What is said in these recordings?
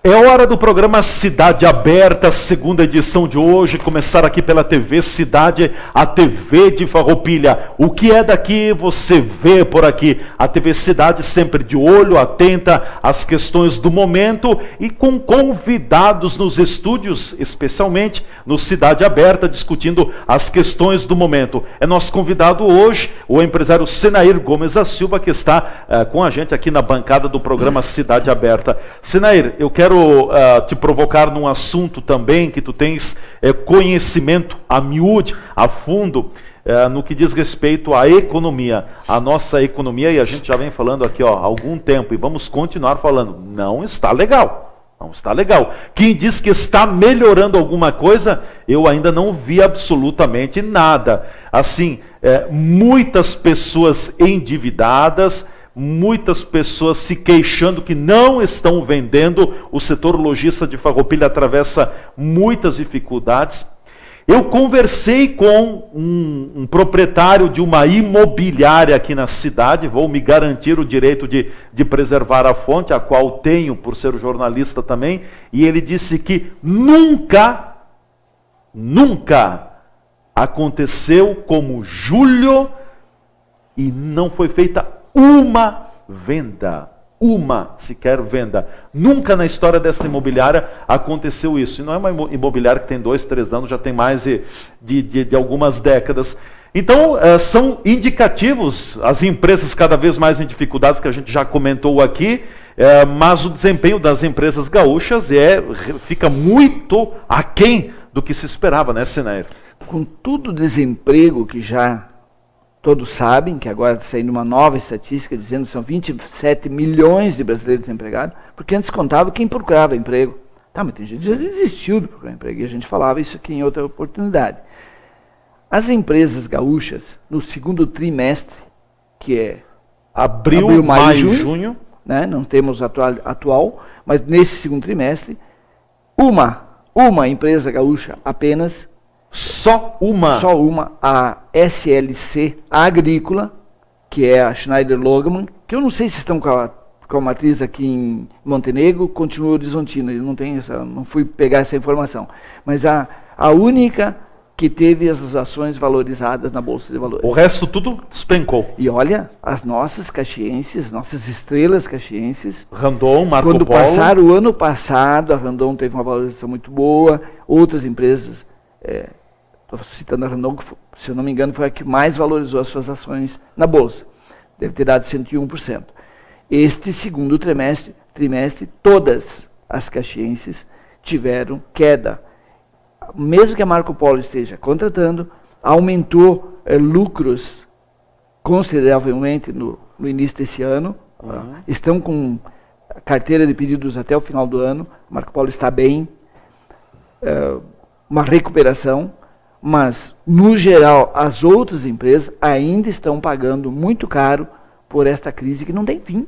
É hora do programa Cidade Aberta, segunda edição de hoje, começar aqui pela TV Cidade, a TV de Farroupilha. O que é daqui, você vê por aqui. A TV Cidade sempre de olho, atenta às questões do momento e com convidados nos estúdios, especialmente no Cidade Aberta, discutindo as questões do momento. É nosso convidado hoje, o empresário Senair Gomes da Silva, que está com a gente aqui na bancada do programa Cidade Aberta. Senair, eu quero te provocar num assunto também que tu tens conhecimento a miúde, a fundo, no que diz respeito à economia. A nossa economia, e a gente já vem falando aqui há algum tempo, e vamos continuar falando, não está legal. Não está legal. Quem diz que está melhorando alguma coisa, eu ainda não vi absolutamente nada. Assim, muitas pessoas endividadas, muitas pessoas se queixando que não estão vendendo. O setor lojista de Farroupilha atravessa muitas dificuldades. Eu conversei com um proprietário de uma imobiliária aqui na cidade, vou me garantir o direito de preservar a fonte, a qual tenho por ser jornalista também, e ele disse que nunca aconteceu como julho e não foi feita uma venda, uma sequer venda. Nunca na história dessa imobiliária aconteceu isso. E não é uma imobiliária que tem 2, 3 anos, já tem mais de algumas décadas. Então, são indicativos, as empresas cada vez mais em dificuldades, que a gente já comentou aqui, mas o desempenho das empresas gaúchas fica muito aquém do que se esperava, né, Senair? Com todo o desemprego que já todos sabem, que agora está saindo uma nova estatística dizendo que são 27 milhões de brasileiros desempregados, porque antes contava quem procurava emprego. Tá, mas tem gente que já desistiu de procurar emprego, e a gente falava isso aqui em outra oportunidade. As empresas gaúchas, no segundo trimestre, que é abril, maio, junho, né, não temos atual, mas nesse segundo trimestre, uma empresa gaúcha apenas, Só uma, a SLC Agrícola, que é a Schneider Logemann, que eu não sei se estão com a matriz aqui em Montenegro, continua Horizontina, eu não fui pegar essa informação, mas a única que teve as ações valorizadas na Bolsa de Valores. O resto tudo despencou. E olha, as nossas caxienses, nossas estrelas caxienses, Randon, Marco quando Polo. passaram o ano passado, a Randon teve uma valorização muito boa, outras empresas, estou citando a Randon, que, se eu não me engano, foi a que mais valorizou as suas ações na Bolsa. Deve ter dado 101%. Este segundo trimestre, todas as caxienses tiveram queda. Mesmo que a Marco Polo esteja contratando, aumentou lucros consideravelmente no início desse ano. Estão com carteira de pedidos até o final do ano. A Marco Polo está bem. Uma recuperação, mas, no geral, as outras empresas ainda estão pagando muito caro por esta crise que não tem fim.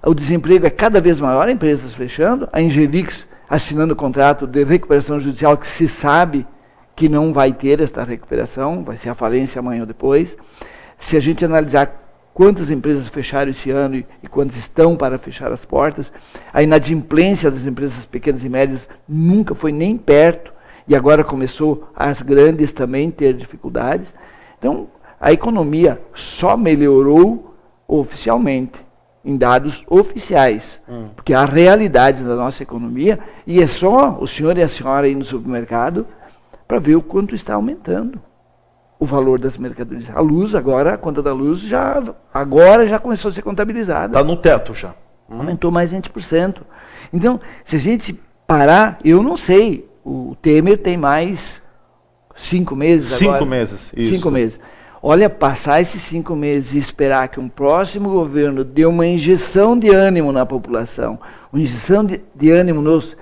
O desemprego é cada vez maior, empresas fechando, a Engelix assinando contrato de recuperação judicial que se sabe que não vai ter esta recuperação, vai ser a falência amanhã ou depois. Se a gente analisar quantas empresas fecharam esse ano e quantas estão para fechar as portas, a inadimplência das empresas pequenas e médias nunca foi nem perto, e agora começou as grandes também ter dificuldades. Então, a economia só melhorou oficialmente, em dados oficiais, porque a realidade da nossa economia, e é só o senhor e a senhora ir no supermercado para ver o quanto está aumentando o valor das mercadorias. A luz agora, a conta da luz já começou a ser contabilizada. Está no teto já. Aumentou mais 20%. Então, se a gente parar, eu não sei, o Temer tem mais 5 meses agora. 5 meses, isso. 5 meses. Olha, passar esses 5 meses e esperar que um próximo governo dê uma injeção de ânimo na população, uma injeção de ânimo nos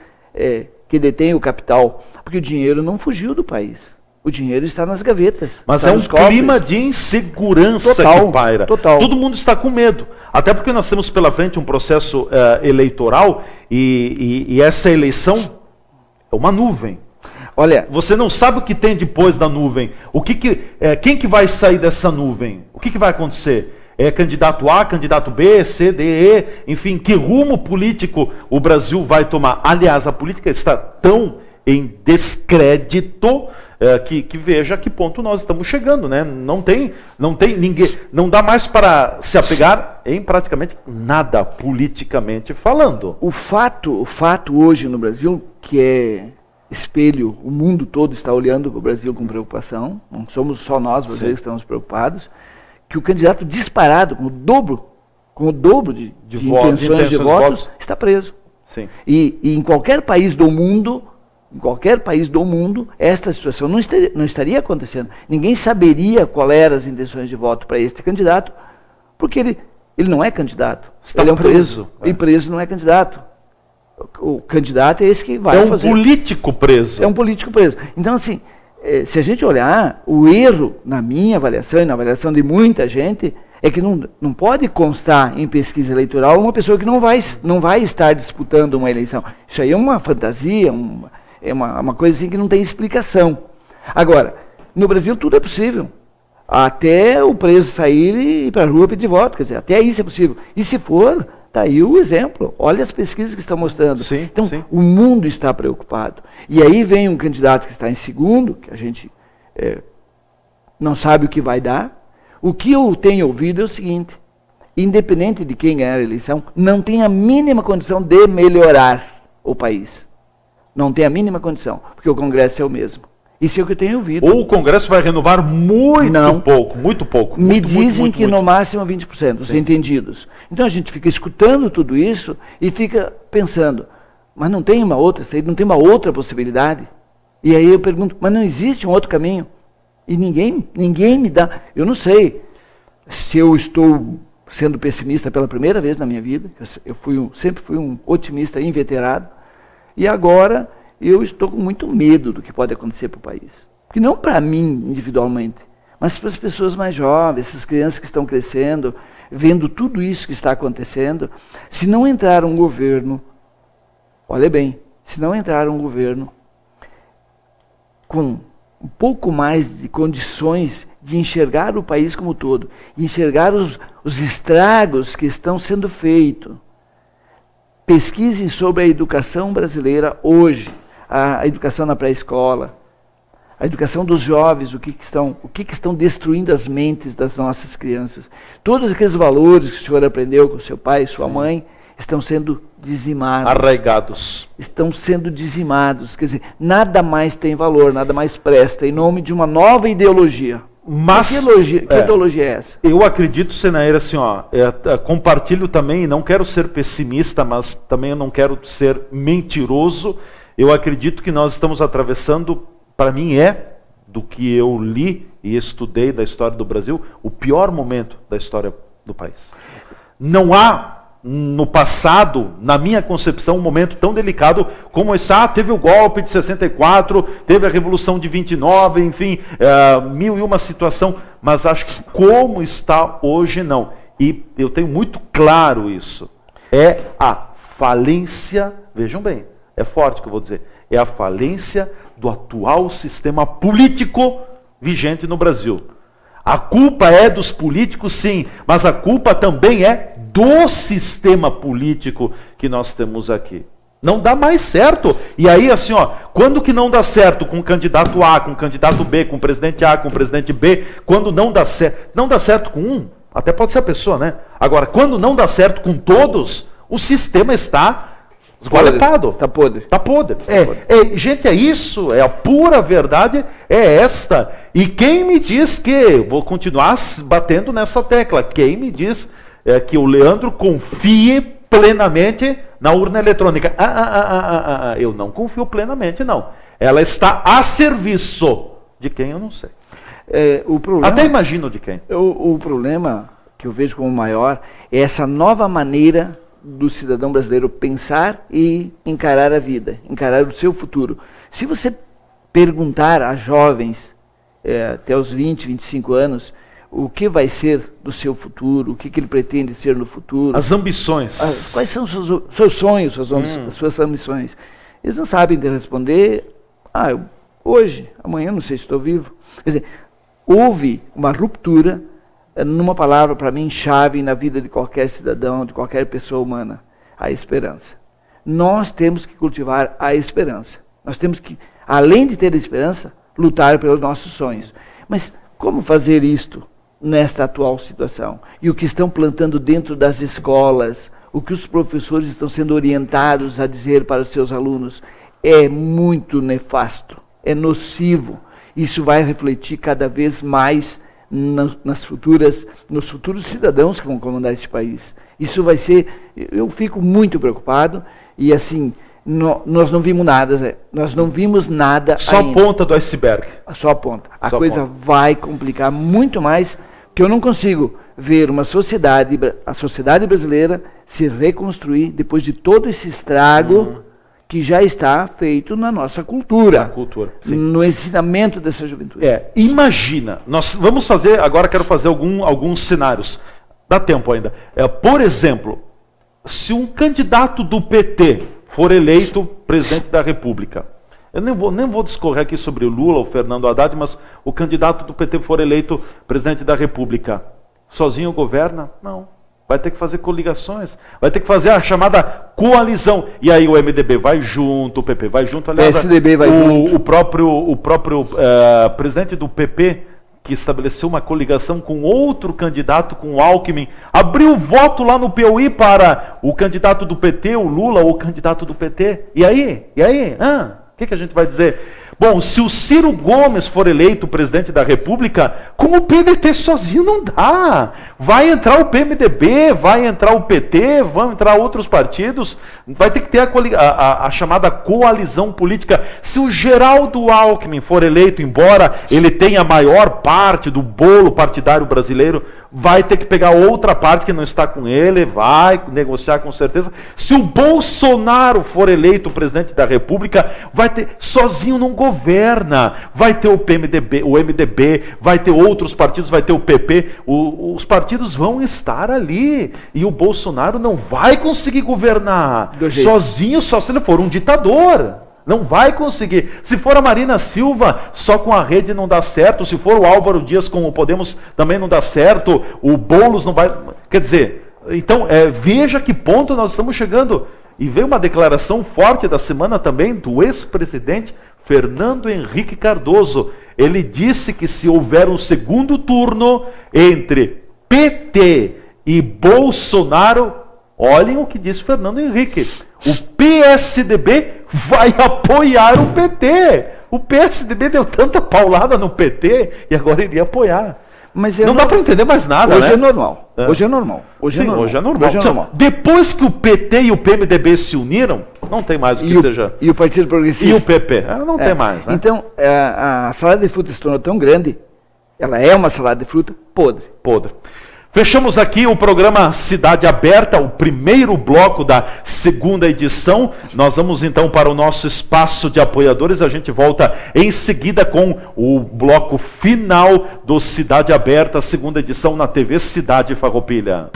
que detém o capital, porque o dinheiro não fugiu do país. O dinheiro está nas gavetas. Mas é um clima de insegurança que paira. Total. Todo mundo está com medo. Até porque nós temos pela frente um processo eleitoral e essa eleição é uma nuvem. Olha, você não sabe o que tem depois da nuvem. Quem que vai sair dessa nuvem? O que vai acontecer? É candidato A, candidato B, C, D, E, enfim, que rumo político o Brasil vai tomar? Aliás, a política está tão em descrédito que veja a que ponto nós estamos chegando, né? Não tem ninguém, não dá mais para se apegar em praticamente nada politicamente falando. O fato hoje no Brasil, que é espelho, o mundo todo está olhando para o Brasil com preocupação, não somos só nós brasileiros que estamos preocupados, que o candidato disparado, com o dobro de intenções de votos, está preso. Sim. E em qualquer país do mundo, esta situação não estaria acontecendo. Ninguém saberia qual eram as intenções de voto para este candidato, porque ele não é candidato. Ele é um preso. E preso não é candidato. O candidato é esse que vai fazer. É um político preso. É um político preso. Então, assim, se a gente olhar, o erro, na minha avaliação e na avaliação de muita gente, é que não pode constar em pesquisa eleitoral uma pessoa que não vai estar disputando uma eleição. Isso aí é uma fantasia, é uma coisa assim que não tem explicação. Agora, no Brasil tudo é possível. Até o preso sair e ir para a rua pedir voto. Quer dizer, até isso é possível. E se for, está aí o exemplo. Olha as pesquisas que estão mostrando. Sim, então, sim. O mundo está preocupado. E aí vem um candidato que está em segundo, que a gente não sabe o que vai dar. O que eu tenho ouvido é o seguinte: independente de quem ganhar a eleição, não tem a mínima condição de melhorar o país. Não tem a mínima condição, porque o Congresso é o mesmo. Isso é o que eu tenho ouvido. Ou o Congresso vai renovar muito pouco. Me dizem que no máximo 20%, os entendidos. Então a gente fica escutando tudo isso e fica pensando, mas não tem uma outra saída, não tem uma outra possibilidade? E aí eu pergunto, mas não existe um outro caminho? E ninguém me dá. Eu não sei se eu estou sendo pessimista pela primeira vez na minha vida. Eu sempre fui um otimista inveterado. E agora eu estou com muito medo do que pode acontecer para o país. Porque não para mim individualmente, mas para as pessoas mais jovens, essas crianças que estão crescendo, vendo tudo isso que está acontecendo. Se não entrar um governo, olha bem, se não entrar um governo com um pouco mais de condições de enxergar o país como um todo, e enxergar os estragos que estão sendo feitos. Pesquisem sobre a educação brasileira hoje, a educação na pré-escola, a educação dos jovens, o que estão destruindo as mentes das nossas crianças. Todos aqueles valores que o senhor aprendeu com seu pai e sua mãe estão sendo dizimados. Arraigados. Estão sendo dizimados. Quer dizer, nada mais tem valor, nada mais presta, em nome de uma nova ideologia. Mas, que ideologia é essa? Eu acredito, Senaíra, assim, compartilho também, não quero ser pessimista, mas também eu não quero ser mentiroso. Eu acredito que nós estamos atravessando, para mim do que eu li e estudei da história do Brasil, o pior momento da história do país. Não há no passado, na minha concepção, um momento tão delicado como esse. Teve o golpe de 64, teve a Revolução de 29, enfim, mil e uma situação, mas acho que como está hoje, não. E eu tenho muito claro isso. É a falência, vejam bem, é forte o que eu vou dizer, é a falência do atual sistema político vigente no Brasil. A culpa é dos políticos, sim, mas a culpa também é do sistema político que nós temos aqui. Não dá mais certo. E aí, assim, quando que não dá certo com o candidato A, com o candidato B, com o presidente A, com o presidente B, quando não dá certo com um, até pode ser a pessoa, né? Agora, quando não dá certo com todos, o sistema está esgoelepado. Está podre. Está podre. Gente, é isso, a pura verdade é esta. E quem me diz que, vou continuar batendo nessa tecla, quem me diz que o Leandro confie plenamente na urna eletrônica? Eu não confio plenamente, não. Ela está a serviço de quem eu não sei. Até imagino de quem. O problema que eu vejo como maior é essa nova maneira do cidadão brasileiro pensar e encarar a vida, encarar o seu futuro. Se você perguntar a jovens até os 20, 25 anos, o que vai ser do seu futuro, o que ele pretende ser no futuro. As ambições. Quais são os seus sonhos, as suas ambições. Eles não sabem responder, hoje, amanhã não sei se estou vivo. Quer dizer, houve uma ruptura numa palavra, para mim, chave na vida de qualquer cidadão, de qualquer pessoa humana: a esperança. Nós temos que cultivar a esperança. Nós temos que, além de ter esperança, lutar pelos nossos sonhos. Mas como fazer isto nesta atual situação? E o que estão plantando dentro das escolas, o que os professores estão sendo orientados a dizer para os seus alunos, é muito nefasto, é nocivo. Isso vai refletir cada vez mais nos futuros cidadãos que vão comandar esse país. Isso vai ser... Eu fico muito preocupado e assim, nós não vimos nada, Zé. Nós não vimos nada Só ainda. a ponta do iceberg. Só a ponta. A Só coisa ponta. vai complicar muito mais, que eu não consigo ver a sociedade brasileira se reconstruir depois de todo esse estrago que já está feito na nossa cultura. Sim. No ensinamento dessa juventude. Imagina, nós vamos fazer, agora quero fazer alguns cenários. Dá tempo ainda. Por exemplo, se um candidato do PT for eleito presidente da República, eu nem vou discorrer aqui sobre o Lula, o Fernando Haddad, mas o candidato do PT for eleito presidente da República, sozinho governa? Não. Vai ter que fazer coligações, vai ter que fazer a chamada coalizão. E aí o MDB vai junto, o PP vai junto. Aliás, PSDB vai junto. O próprio presidente do PP, que estabeleceu uma coligação com outro candidato, com o Alckmin, abriu voto lá no Piauí para o candidato do PT, o Lula, ou o candidato do PT. E aí? O que a gente vai dizer? Bom, se o Ciro Gomes for eleito presidente da República, com o PDT sozinho não dá. Vai entrar o PMDB, vai entrar o PT, vão entrar outros partidos, vai ter que ter a chamada coalizão política. Se o Geraldo Alckmin for eleito, embora ele tenha a maior parte do bolo partidário brasileiro, vai ter que pegar outra parte que não está com ele, vai negociar com certeza. Se o Bolsonaro for eleito presidente da República, vai ter, sozinho não governa. Vai ter o PMDB, o MDB, vai ter outros partidos, vai ter o PP, os partidos vão estar ali. E o Bolsonaro não vai conseguir governar sozinho, só se ele for um ditador. Não vai conseguir. Se for a Marina Silva, só com a rede não dá certo. Se for o Álvaro Dias com o Podemos, também não dá certo. O Boulos não vai... Quer dizer, então, veja que ponto nós estamos chegando. E veio uma declaração forte da semana também do ex-presidente Fernando Henrique Cardoso. Ele disse que se houver um segundo turno entre PT e Bolsonaro, olhem o que disse Fernando Henrique. O PSDB vai apoiar o PT. O PSDB deu tanta paulada no PT e agora iria apoiar. Mas não dá para entender mais nada, hoje né? É normal. Hoje é normal. Hoje é normal. Depois que o PT e o PMDB se uniram, não tem mais o que seja... E o Partido Progressista. E o PP. Não tem mais, né? Então, a salada de fruta se tornou tão grande, ela é uma salada de fruta podre. Fechamos aqui o programa Cidade Aberta, o primeiro bloco da segunda edição. Nós vamos então para o nosso espaço de apoiadores. A gente volta em seguida com o bloco final do Cidade Aberta, segunda edição na TV Cidade Farroupilha.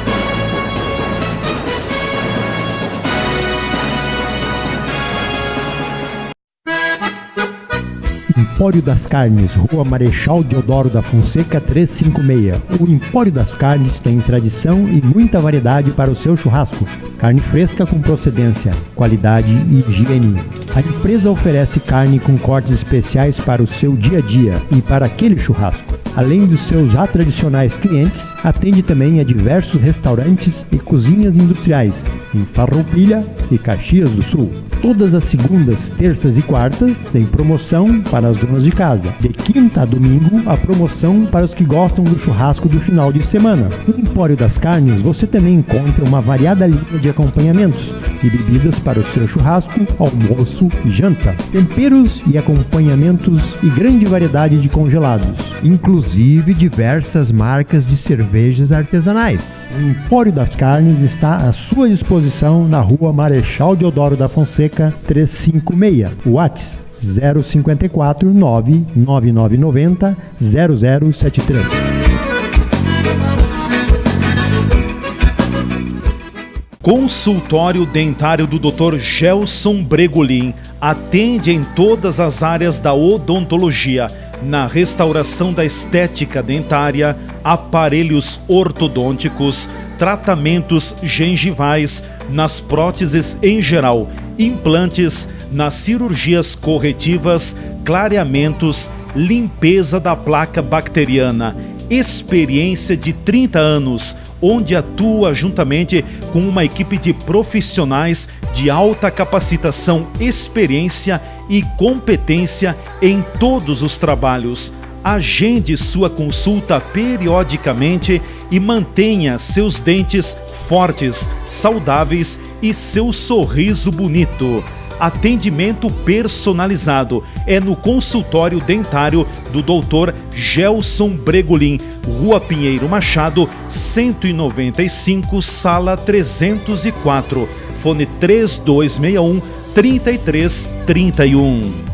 Empório das Carnes, Rua Marechal Deodoro da Fonseca 356. O Empório das Carnes tem tradição e muita variedade para o seu churrasco. Carne fresca com procedência, qualidade e higiene. A empresa oferece carne com cortes especiais para o seu dia a dia e para aquele churrasco. Além dos seus já tradicionais clientes, atende também a diversos restaurantes e cozinhas industriais em Farroupilha e Caxias do Sul. Todas as segundas, terças e quartas tem promoção para as donas de casa. De quinta a domingo, a promoção para os que gostam do churrasco do final de semana. No Empório das Carnes, você também encontra uma variada linha de acompanhamentos e bebidas para o seu churrasco, almoço e janta. Temperos e acompanhamentos e grande variedade de congelados, inclusive diversas marcas de cervejas artesanais. O Empório das Carnes está à sua disposição na Rua Marechal Deodoro da Fonseca 356. WhatsApp 054 99990 0073. Consultório dentário do Dr. Gelson Bregolin atende em todas as áreas da odontologia. na restauração da estética dentária, aparelhos ortodônticos, tratamentos gengivais, nas próteses em geral, implantes, nas cirurgias corretivas, clareamentos, limpeza da placa bacteriana. Experiência de 30 anos, onde atua juntamente com uma equipe de profissionais de alta capacitação, experiência e competência em todos os trabalhos. Agende sua consulta periodicamente e mantenha seus dentes fortes, saudáveis e seu sorriso bonito. Atendimento personalizado é no consultório dentário do Dr. Gelson Bregolin, Rua Pinheiro Machado, 195, sala 304, fone 3261-3331.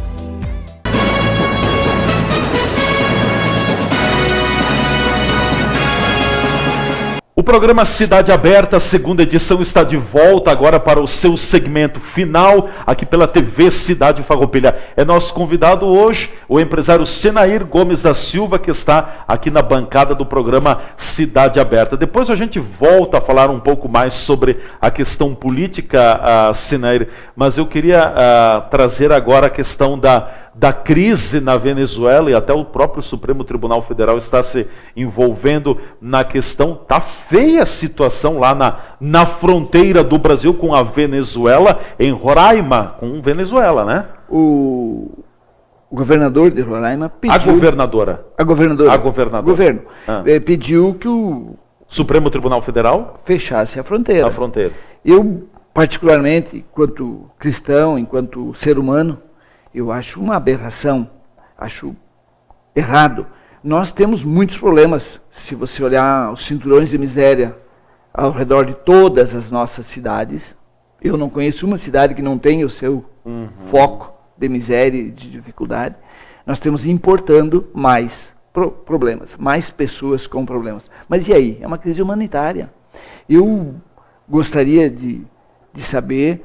O programa Cidade Aberta, segunda edição, está de volta agora para o seu segmento final, aqui pela TV Cidade Farroupilha. É nosso convidado hoje, o empresário Senair Gomes da Silva, que está aqui na bancada do programa Cidade Aberta. Depois a gente volta a falar um pouco mais sobre a questão política, Senair, mas eu queria trazer agora a questão da crise na Venezuela, e até o próprio Supremo Tribunal Federal está se envolvendo na questão. Está feia a situação lá na fronteira do Brasil com a Venezuela, em Roraima, com Venezuela, né? O governador de Roraima pediu... A governadora. O governo pediu que o Supremo Tribunal Federal fechasse a fronteira. Eu, particularmente, enquanto cristão, enquanto ser humano, eu acho uma aberração, acho errado. Nós temos muitos problemas, se você olhar os cinturões de miséria ao redor de todas as nossas cidades. Eu não conheço uma cidade que não tenha o seu foco de miséria e de dificuldade. Nós estamos importando mais problemas, mais pessoas com problemas. Mas e aí? É uma crise humanitária. Eu gostaria de saber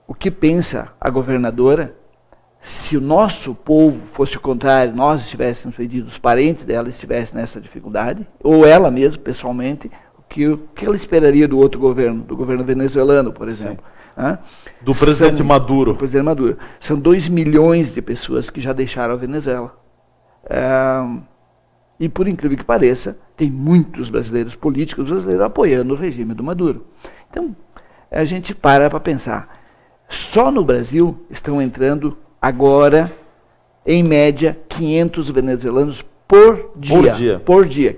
o que pensa a governadora. Se o nosso povo fosse o contrário, nós estivéssemos perdidos, os parentes dela estivessem nessa dificuldade, ou ela mesma, pessoalmente, o que ela esperaria do outro governo, do governo venezuelano, por exemplo. Do presidente Maduro. Do presidente Maduro. São 2 milhões de pessoas que já deixaram a Venezuela. E por incrível que pareça, tem muitos brasileiros, políticos brasileiros, apoiando o regime do Maduro. Então, a gente para pensar. Só no Brasil estão entrando agora, em média, 500 venezuelanos por dia.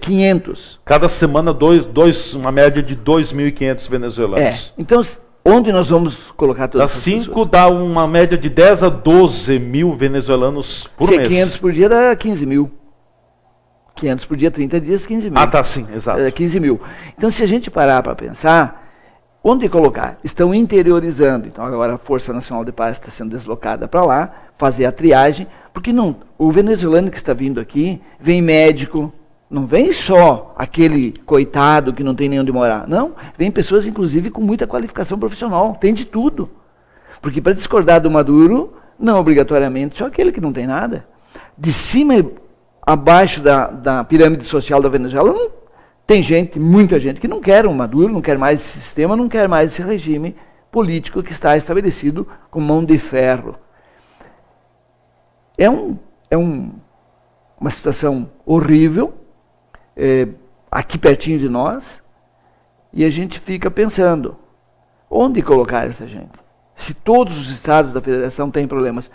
500. Cada semana, uma média de 2.500 venezuelanos. Então, onde nós vamos colocar todas essas pessoas? 5 dá uma média de 10 a 12 mil venezuelanos por mês. 500 por dia dá 15 mil. 500 por dia, 30 dias, 15 mil. Sim, exato. 15 mil. Então, se a gente parar para pensar, onde colocar? Estão interiorizando. Então, agora a Força Nacional de Paz está sendo deslocada para lá, fazer a triagem, porque o venezuelano que está vindo aqui, vem médico, não vem só aquele coitado que não tem nem onde morar. Não, vem pessoas, inclusive, com muita qualificação profissional, tem de tudo. Porque para discordar do Maduro, não obrigatoriamente só aquele que não tem nada. De cima e abaixo da pirâmide social da Venezuela, tem gente, muita gente, que não quer um Maduro, não quer mais esse sistema, não quer mais esse regime político que está estabelecido com mão de ferro. É uma situação horrível, aqui pertinho de nós, e a gente fica pensando, onde colocar essa gente? Se todos os estados da federação têm problemas,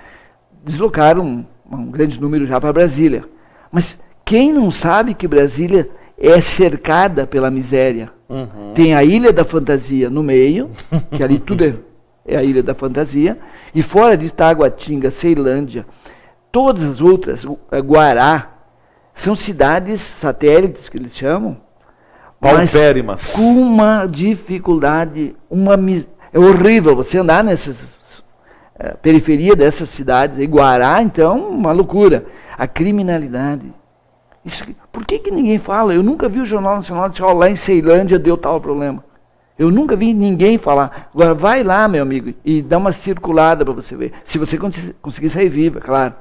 deslocaram um grande número já para Brasília. Mas quem não sabe que Brasília é cercada pela miséria? Tem a Ilha da Fantasia no meio, que ali tudo é a Ilha da Fantasia, e fora disso está Taguatinga, Ceilândia, todas as outras, Guará, são cidades satélites que eles chamam, paupérimas, com uma dificuldade, é horrível você andar nessas periferia dessas cidades. Guará, então, uma loucura. A criminalidade. Por que ninguém fala? Eu nunca vi o Jornal Nacional dizer, lá em Ceilândia deu tal problema. Eu nunca vi ninguém falar. Agora vai lá, meu amigo, e dá uma circulada para você ver. Se você conseguir sair viva, claro.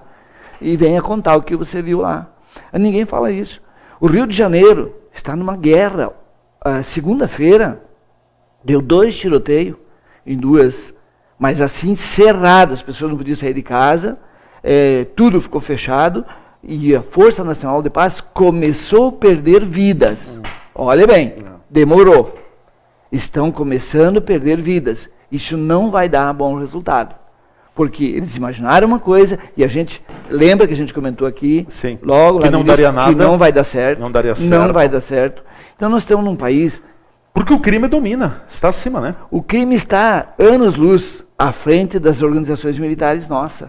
e venha contar o que você viu lá. Ninguém fala isso. O Rio de Janeiro está numa guerra. Segunda-feira deu 2 tiroteios em 2, mas assim cerrado, as pessoas não podiam sair de casa, tudo ficou fechado e a Força Nacional de Paz começou a perder vidas. Olha bem, demorou. Estão começando a perder vidas. Isso não vai dar bom resultado. Porque eles imaginaram uma coisa, e a gente, lembra que a gente comentou aqui, Sim, logo que lá não no início, daria nada, que não vai dar certo. Não daria certo. Não vai dar certo. Então nós estamos num país... Porque o crime domina, está acima, né? O crime está anos-luz à frente das organizações militares nossas.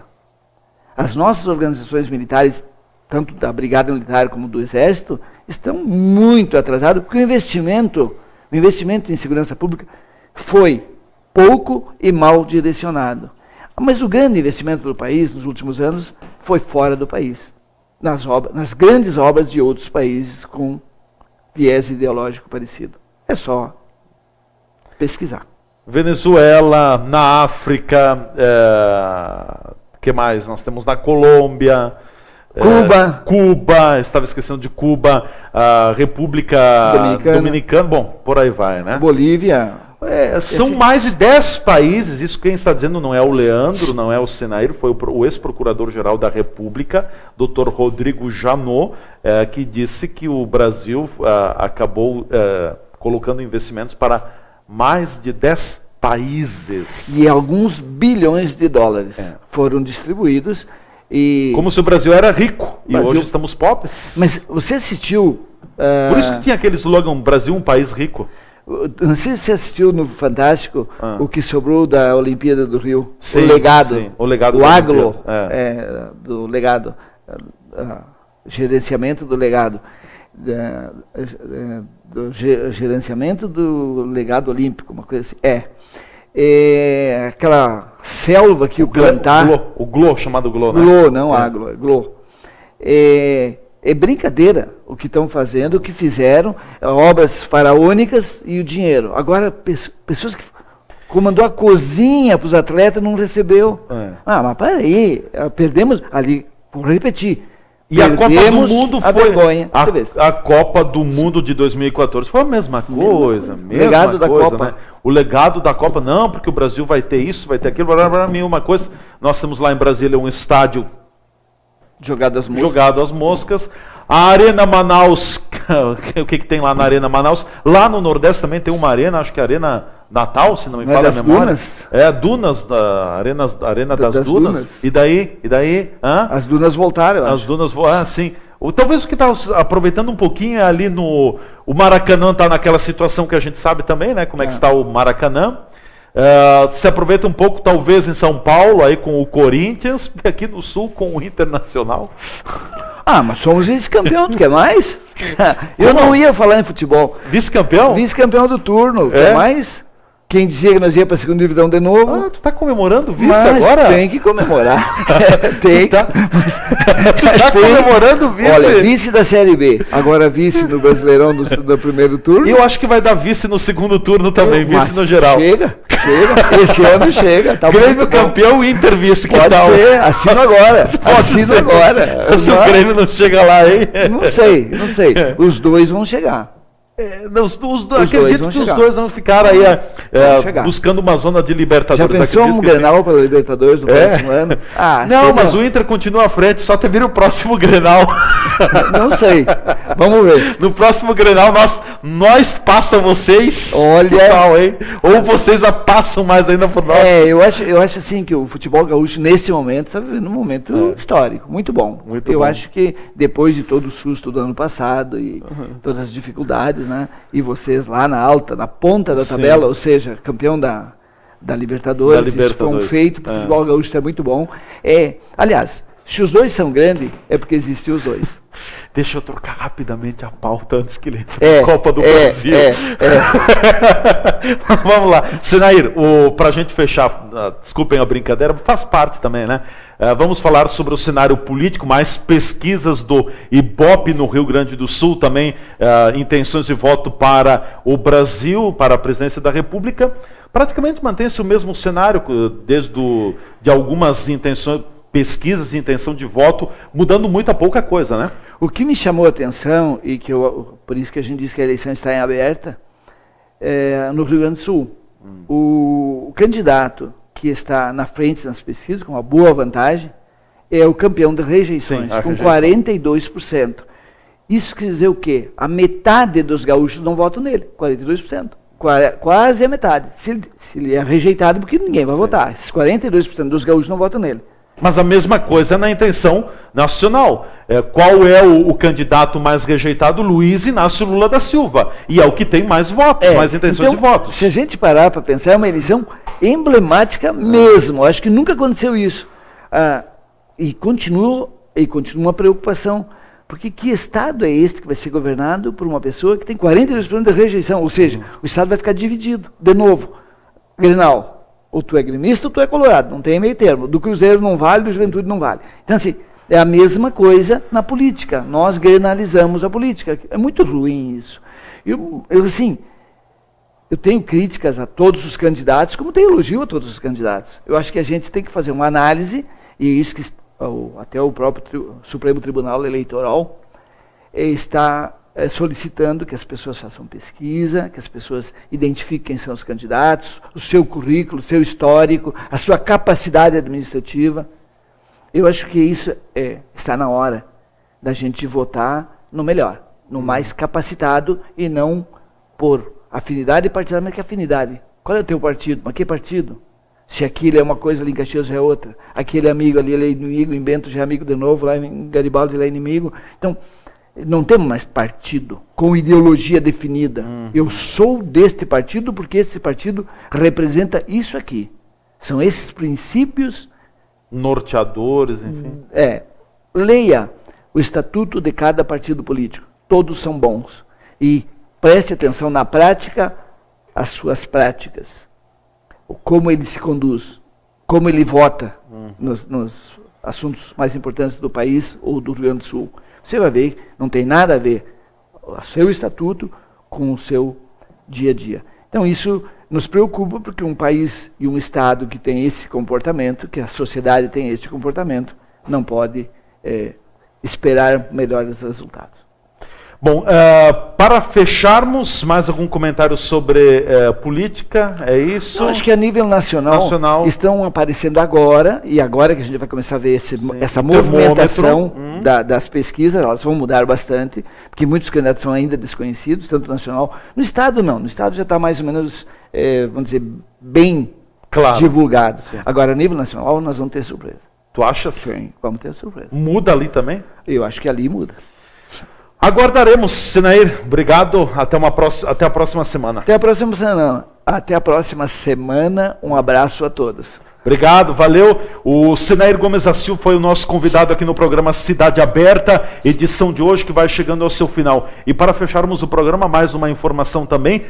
As nossas organizações militares, tanto da Brigada Militar como do Exército, estão muito atrasadas, porque o investimento em segurança pública foi pouco e mal direcionado. Mas o grande investimento do país nos últimos anos foi fora do país, nas grandes obras de outros países com viés ideológico parecido. É só pesquisar. Venezuela, na África, que mais? Nós temos na Colômbia, Cuba, estava esquecendo de Cuba, a República Dominicana, bom, por aí vai, né? Bolívia. São mais de 10 países, isso quem está dizendo não é o Leandro, não é o Senair, foi o ex-procurador-geral da República, Dr. Rodrigo Janot, que disse que o Brasil acabou colocando investimentos para mais de 10 países. E alguns bilhões de dólares foram distribuídos. Como se o Brasil era rico, e hoje estamos pobres. Mas você assistiu... Por isso que tinha aquele slogan, Brasil um país rico. Não sei se você assistiu no Fantástico o que sobrou da Olimpíada do Rio. Sim, o legado. Sim, o legado o aglo do legado. Gerenciamento do legado. Do gerenciamento do legado olímpico, uma coisa assim. Aquela selva que o plantar... O GLO, chamado GLO, né? GLO, não aglo, é GLO. É brincadeira o que estão fazendo, o que fizeram, obras faraônicas e o dinheiro. Agora, pessoas que comandou a cozinha para os atletas não recebeu. Mas peraí, perdemos ali, vou repetir. E a Copa do Mundo foi vergonha, a Copa do Mundo de 2014 foi a mesma coisa, legado da Copa. Né? O legado da Copa, não, porque o Brasil vai ter isso, vai ter aquilo, uma coisa. Nós temos lá em Brasília um estádio jogado às moscas. A Arena Manaus, o que tem lá na Arena Manaus? Lá no Nordeste também tem uma arena, acho que é a Arena Natal, se não me falha a memória. Dunas? Dunas, Arena das Dunas. E daí? As dunas voltaram, eu acho. As dunas voltaram, sim. Talvez o que está aproveitando um pouquinho é ali o Maracanã está naquela situação que a gente sabe também, né? Como é que está o Maracanã. Se aproveita um pouco, talvez, em São Paulo, aí com o Corinthians, e aqui no Sul com o Internacional. Mas somos vice-campeão, tu quer mais? Eu não ia falar em futebol. Vice-campeão? Vice-campeão do turno, quer mais? Quem dizia que nós ia para a segunda divisão de novo. Tu tá comemorando o vice agora? Tem que comemorar. Tem. Tu tá comemorando o vice? Olha, vice da Série B. Agora vice no Brasileirão do primeiro turno. E eu acho que vai dar vice no segundo turno também, vice no geral. Chega. Esse ano chega. Tá Grêmio campeão, Inter vice, que Pode tal? ser, assino agora. Assino agora. Se o Grêmio não chega lá, hein? Não sei. Os dois vão chegar. Acredito que os dois vão ficar aí buscando uma zona de Libertadores. Já pensou um Grenal para Libertadores no próximo ano? Não, mas o Inter continua à frente, só te vira o próximo Grenal. Não sei, vamos ver. No próximo Grenal nós passa vocês. Olha, hein? Ou vocês passam mais ainda por nós. Eu acho assim que o futebol gaúcho nesse momento está vivendo um momento histórico, muito bom. Eu acho que depois de todo o susto do ano passado e todas as dificuldades, né? E vocês lá na ponta da tabela, ou seja, campeão da Libertadores, isso foi um feito para o futebol gaúcho, é muito bom. Aliás, se os dois são grandes, é porque existem os dois. Deixa eu trocar rapidamente a pauta antes que ele entre a Copa do Brasil. Vamos lá. Senair, para a gente fechar, desculpem a brincadeira, faz parte também, né? Vamos falar sobre o cenário político, mais pesquisas do Ibope no Rio Grande do Sul, também intenções de voto para o Brasil, para a presidência da República. Praticamente mantém-se o mesmo cenário, de algumas intenções, pesquisas de intenção de voto, mudando muita pouca coisa, né? O que me chamou a atenção, e que por isso que a gente diz que a eleição está em aberta, é no Rio Grande do Sul. O candidato que está na frente nas pesquisas, com uma boa vantagem, é o campeão de rejeições, Sim, com rejeição. 42%. Isso quer dizer o quê? A metade dos gaúchos não votam nele, 42%. Quase a metade. Se ele é rejeitado, porque ninguém vai votar. Esses 42% dos gaúchos não votam nele. Mas a mesma coisa na intenção nacional. Qual é o candidato mais rejeitado? Luiz Inácio Lula da Silva. E é o que tem mais votos, mais intenções então, de votos. Se a gente parar para pensar, é uma eleição emblemática mesmo. Acho que nunca aconteceu isso. E continua uma preocupação. Porque que Estado é este que vai ser governado por uma pessoa que tem 42% de rejeição? Ou seja, o Estado vai ficar dividido. De novo, Grenal, ou tu é gremista ou tu é colorado, não tem meio termo. Do Cruzeiro não vale, do Juventude não vale. Então, assim, é a mesma coisa na política. Nós grenalizamos a política. É muito ruim isso. Eu tenho críticas a todos os candidatos, como tenho elogio a todos os candidatos. Eu acho que a gente tem que fazer uma análise, e isso que até o próprio Supremo Tribunal Eleitoral está solicitando que as pessoas façam pesquisa, que as pessoas identifiquem quem são os candidatos, o seu currículo, o seu histórico, a sua capacidade administrativa. Eu acho que isso está na hora da gente votar no melhor, no mais capacitado, e não por afinidade partidária. Mas que afinidade? Qual é o teu partido? Mas que partido? Se aquilo é uma coisa, ali em Caxias já é outra. Aquele amigo ali, ele é inimigo, em Bento já é amigo de novo, lá em Garibaldi ele é inimigo. Então, não temos mais partido com ideologia definida. Eu sou deste partido porque esse partido representa isso aqui. São esses princípios Norteadores, enfim. Leia o estatuto de cada partido político. Todos são bons. E preste atenção na prática, as suas práticas. Como ele se conduz, como ele vota nos assuntos mais importantes do país ou do Rio Grande do Sul. Você vai ver, não tem nada a ver o seu estatuto com o seu dia a dia. Então isso nos preocupa, porque um país e um estado que tem esse comportamento, que a sociedade tem esse comportamento, não pode esperar melhores resultados. Bom, para fecharmos, mais algum comentário sobre política? É isso? Eu acho que a nível nacional estão aparecendo agora, e agora que a gente vai começar a ver essa movimentação das pesquisas, elas vão mudar bastante, porque muitos candidatos são ainda desconhecidos, tanto nacional. No Estado não, no Estado já está mais ou menos, vamos dizer, bem divulgado. Sim. Agora, a nível nacional, nós vamos ter surpresa. Tu acha? Sim, vamos ter surpresa. Muda ali também? Eu acho que ali muda. Aguardaremos, Sinair. Obrigado. Até a próxima semana. Até a próxima semana. Até a próxima semana. Um abraço a todos. Obrigado, valeu. O Sinair Gomes da Silva foi o nosso convidado aqui no programa Cidade Aberta, edição de hoje que vai chegando ao seu final. E para fecharmos o programa, mais uma informação também,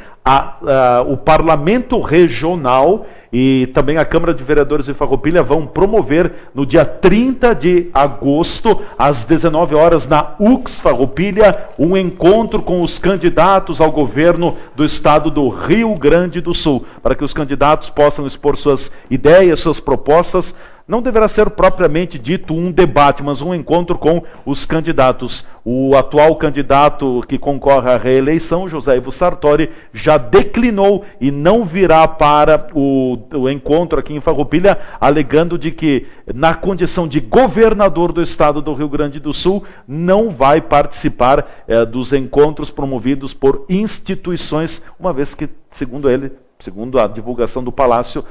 o Parlamento Regional e também a Câmara de Vereadores de Farroupilha vão promover no dia 30 de agosto, às 19 horas, na UX Farroupilha, um encontro com os candidatos ao governo do estado do Rio Grande do Sul, para que os candidatos possam expor suas ideias, suas propostas. Não deverá ser propriamente dito um debate, mas um encontro com os candidatos. O atual candidato que concorre à reeleição, José Ivo Sartori, já declinou e não virá para o encontro aqui em Farroupilha, alegando de que, na condição de governador do estado do Rio Grande do Sul, não vai participar dos encontros promovidos por instituições, uma vez que, segundo ele, segundo a divulgação do Palácio,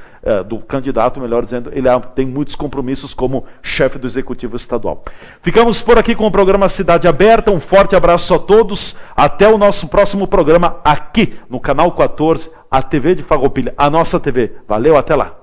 do candidato, melhor dizendo, ele tem muitos compromissos como chefe do Executivo Estadual. Ficamos por aqui com o programa Cidade Aberta. Um forte abraço a todos. Até o nosso próximo programa aqui no Canal 14, a TV de Farroupilha, a nossa TV. Valeu, até lá.